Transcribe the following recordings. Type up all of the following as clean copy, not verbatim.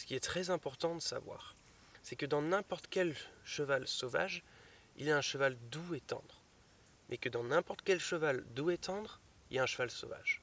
ce qui est très important de savoir, c'est que dans n'importe quel cheval sauvage, il y a un cheval doux et tendre. Mais que dans n'importe quel cheval doux et tendre, il y a un cheval sauvage.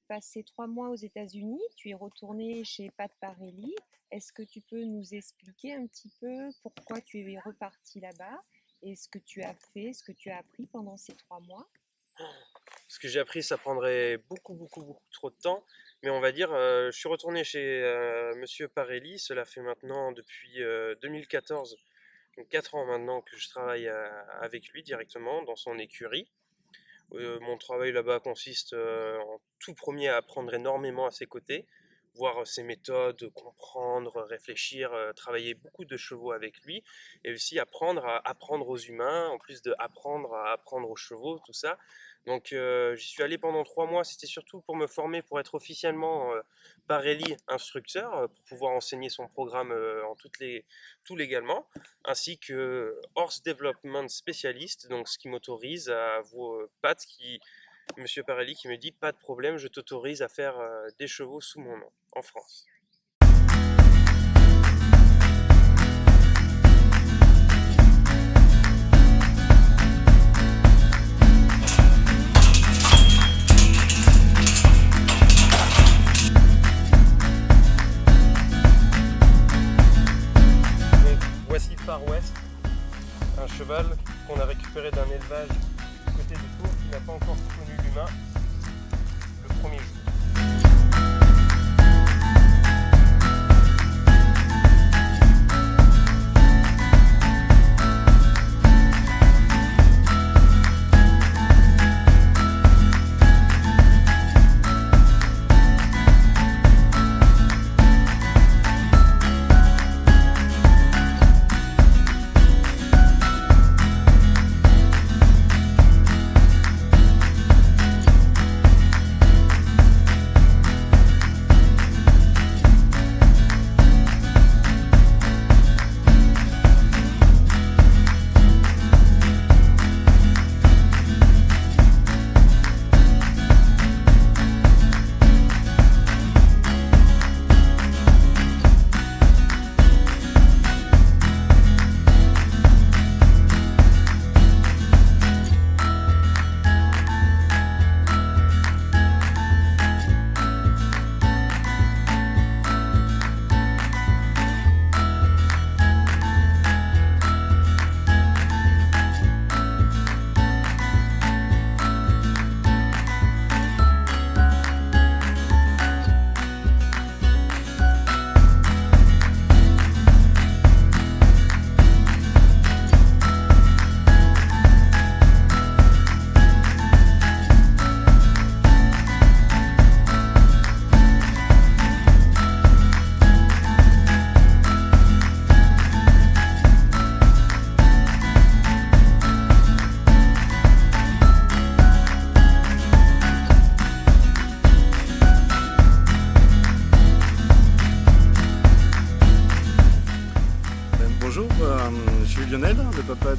Passé 3 mois aux États-Unis, tu es retourné chez Pat Parelli. Est-ce que tu peux nous expliquer un petit peu pourquoi tu es reparti là-bas et ce que tu as fait, ce que tu as appris pendant ces 3 mois? Ce que j'ai appris, ça prendrait beaucoup trop de temps. Mais on va dire, je suis retourné chez Monsieur Parelli. Cela fait maintenant depuis 2014, donc 4 ans maintenant que je travaille avec lui directement dans son écurie. Mon travail là-bas consiste en tout premier à apprendre énormément à ses côtés, voir ses méthodes, comprendre, réfléchir, travailler beaucoup de chevaux avec lui, et aussi apprendre à apprendre aux humains, en plus de apprendre à apprendre aux chevaux, tout ça. Donc j'y suis allé pendant 3 mois, c'était surtout pour me former, pour être officiellement Parelli instructeur, pour pouvoir enseigner son programme tout légalement, ainsi que Horse Development Specialist, donc ce qui m'autorise à vous, Monsieur Parelli qui me dit pas de problème, je t'autorise à faire des chevaux sous mon nom en France. Donc voici Far West, un cheval qu'on a récupéré d'un élevage du côté de Tours qui n'a pas encore connu l'humain le premier jour.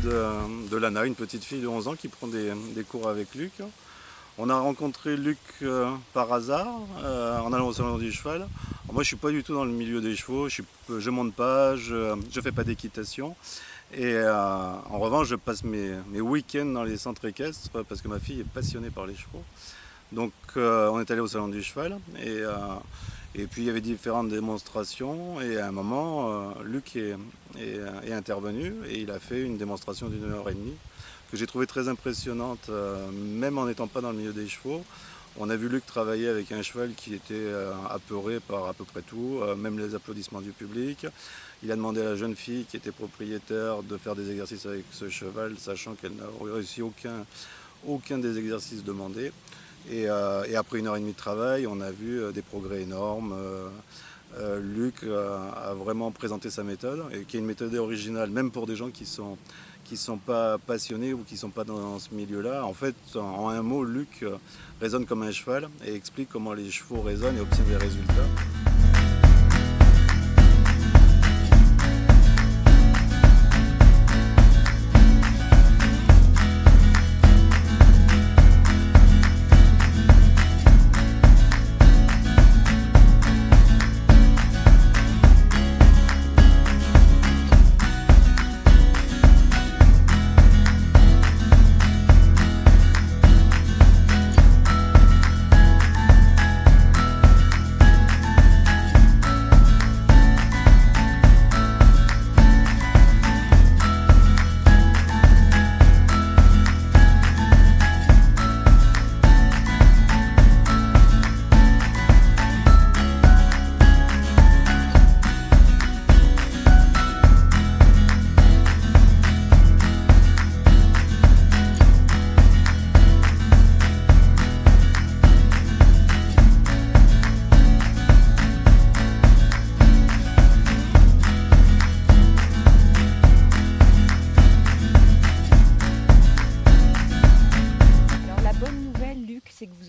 de Lana, une petite fille de 11 ans qui prend des cours avec Luc. On a rencontré Luc par hasard en allant au salon du cheval. Alors moi je suis pas du tout dans le milieu des chevaux, je monte pas, je fais pas d'équitation. Et en revanche je passe mes week-ends dans les centres équestres parce que ma fille est passionnée par les chevaux. Donc on est allé au salon du cheval et puis il y avait différentes démonstrations et à un moment Luc est intervenu et il a fait une démonstration d'1 heure et demie que j'ai trouvé très impressionnante même en n'étant pas dans le milieu des chevaux. On a vu Luc travailler avec un cheval qui était apeuré par à peu près tout, même les applaudissements du public. Il a demandé à la jeune fille qui était propriétaire de faire des exercices avec ce cheval, sachant qu'elle n'a réussi aucun des exercices demandés. Et après 1 heure et demie de travail, on a vu des progrès énormes. Luc a vraiment présenté sa méthode, et qui est une méthode originale, même pour des gens qui sont pas passionnés ou qui ne sont pas dans ce milieu-là. En fait, en un mot, Luc raisonne comme un cheval et explique comment les chevaux raisonnent et obtiennent des résultats.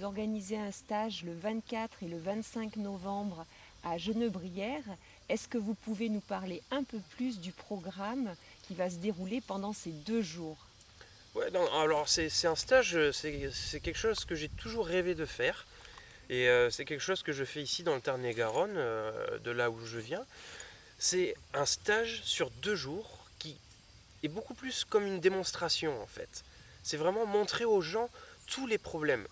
Organisez un stage le 24 et le 25 novembre à Genebrières. Est-ce que vous pouvez nous parler un peu plus du programme qui va se dérouler pendant ces 2 jours? Ouais, non, alors c'est un stage, c'est quelque chose que j'ai toujours rêvé de faire. Et c'est quelque chose que je fais ici dans le Tarn-et-Garonne, de là où je viens. C'est un stage sur 2 jours qui est beaucoup plus comme une démonstration en fait. C'est vraiment montrer aux gens tous les problèmes.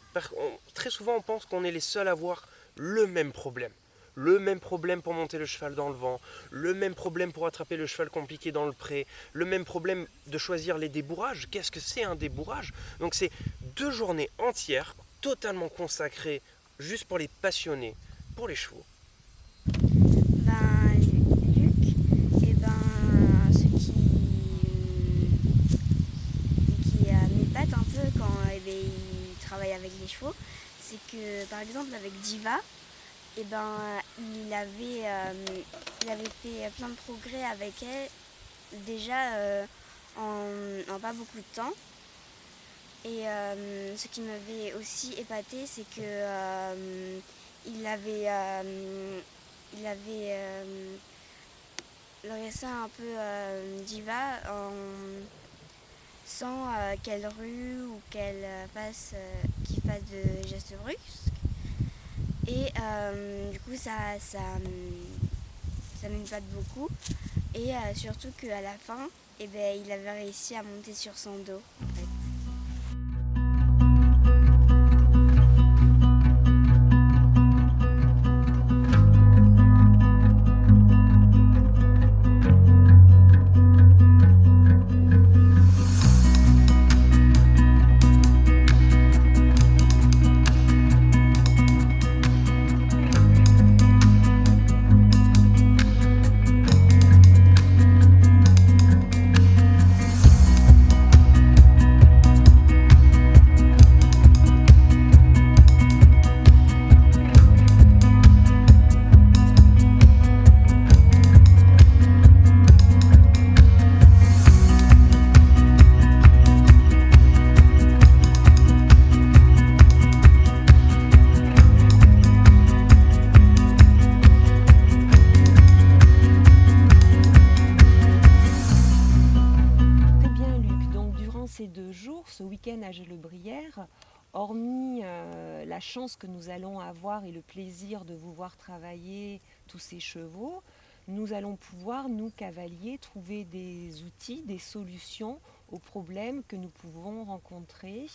Très souvent on pense qu'on est les seuls à avoir le même problème. Le même problème pour monter le cheval dans le vent, le même problème pour attraper le cheval compliqué dans le pré, le même problème de choisir les débourrages. Qu'est-ce que c'est un débourrage? Donc c'est 2 journées entières, totalement consacrées juste pour les passionnés, pour les chevaux. Luc, ce qui m'épate un peu quand il travaille avec les chevaux, c'est que par exemple avec Diva, il avait fait plein de progrès avec elle déjà en pas beaucoup de temps. Et ce qui m'avait aussi épaté, c'est que il avait dressé un peu Diva sans qu'elle rue ou qu'elle fasse de gestes brusques. Et du coup ça m'épate beaucoup. Et surtout qu'à la fin, il avait réussi à monter sur son dos en fait. la Genebrière, hormis la chance que nous allons avoir et le plaisir de vous voir travailler tous ces chevaux, nous allons pouvoir, nous cavaliers, trouver des outils, des solutions aux problèmes que nous pouvons rencontrer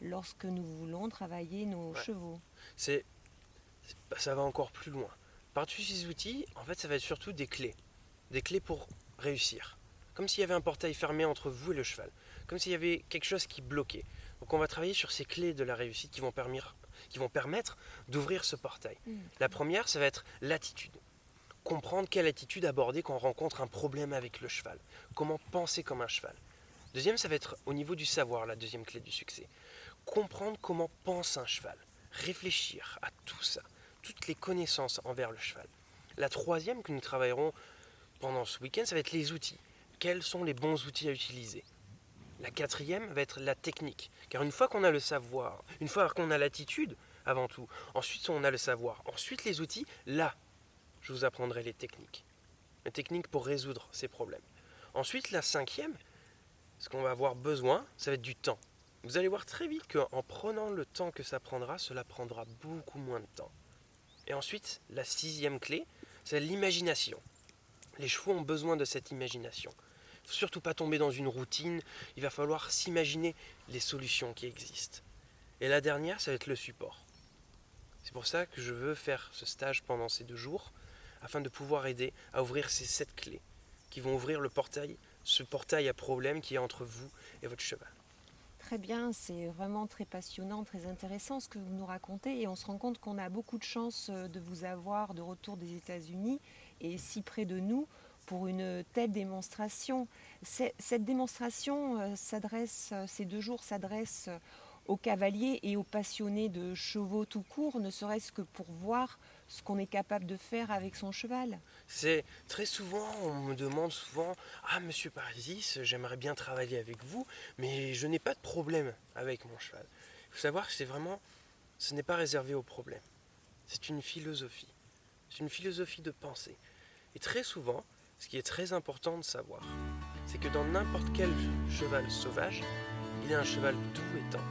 lorsque nous voulons travailler nos Ouais. chevaux. Ça va encore plus loin. Par-dessus ces outils, en fait, ça va être surtout des clés pour réussir. Comme s'il y avait un portail fermé entre vous et le cheval, comme s'il y avait quelque chose qui bloquait. Donc on va travailler sur ces clés de la réussite qui vont permettre d'ouvrir ce portail. La première, ça va être l'attitude. Comprendre quelle attitude aborder quand on rencontre un problème avec le cheval. Comment penser comme un cheval. Deuxième, ça va être au niveau du savoir, la deuxième clé du succès. Comprendre comment pense un cheval. Réfléchir à tout ça, toutes les connaissances envers le cheval. La troisième que nous travaillerons pendant ce week-end, ça va être les outils. Quels sont les bons outils à utiliser? La quatrième va être la technique. Car une fois qu'on a le savoir, une fois qu'on a l'attitude, avant tout, ensuite on a le savoir, ensuite les outils, là, je vous apprendrai les techniques. Les techniques pour résoudre ces problèmes. Ensuite, la cinquième, ce qu'on va avoir besoin, ça va être du temps. Vous allez voir très vite qu'en prenant le temps que ça prendra, cela prendra beaucoup moins de temps. Et ensuite, la sixième clé, c'est l'imagination. Les chevaux ont besoin de cette imagination. Il ne faut surtout pas tomber dans une routine, il va falloir s'imaginer les solutions qui existent. Et la dernière, ça va être le support. C'est pour ça que je veux faire ce stage pendant ces 2 jours, afin de pouvoir aider à ouvrir ces 7 clés qui vont ouvrir le portail, ce portail à problème qui est entre vous et votre cheval. Très bien, c'est vraiment très passionnant, très intéressant ce que vous nous racontez et on se rend compte qu'on a beaucoup de chance de vous avoir de retour des États-Unis et si près de nous pour une telle démonstration. Cette démonstration ces 2 jours s'adressent aux cavaliers et aux passionnés de chevaux tout court, ne serait-ce que pour voir ce qu'on est capable de faire avec son cheval. C'est très souvent, on me demande souvent: Ah, monsieur Parisis, j'aimerais bien travailler avec vous, mais je n'ai pas de problème avec mon cheval. Il faut savoir que ce n'est pas réservé aux problèmes. C'est une philosophie. C'est une philosophie de pensée. Et très souvent, ce qui est très important de savoir, c'est que dans n'importe quel cheval sauvage, il y a un cheval doux et tendre.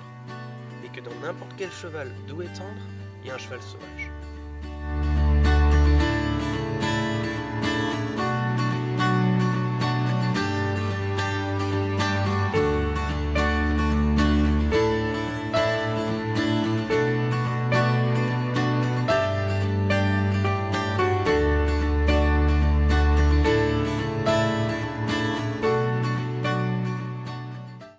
Et que dans n'importe quel cheval doux et tendre, il y a un cheval sauvage.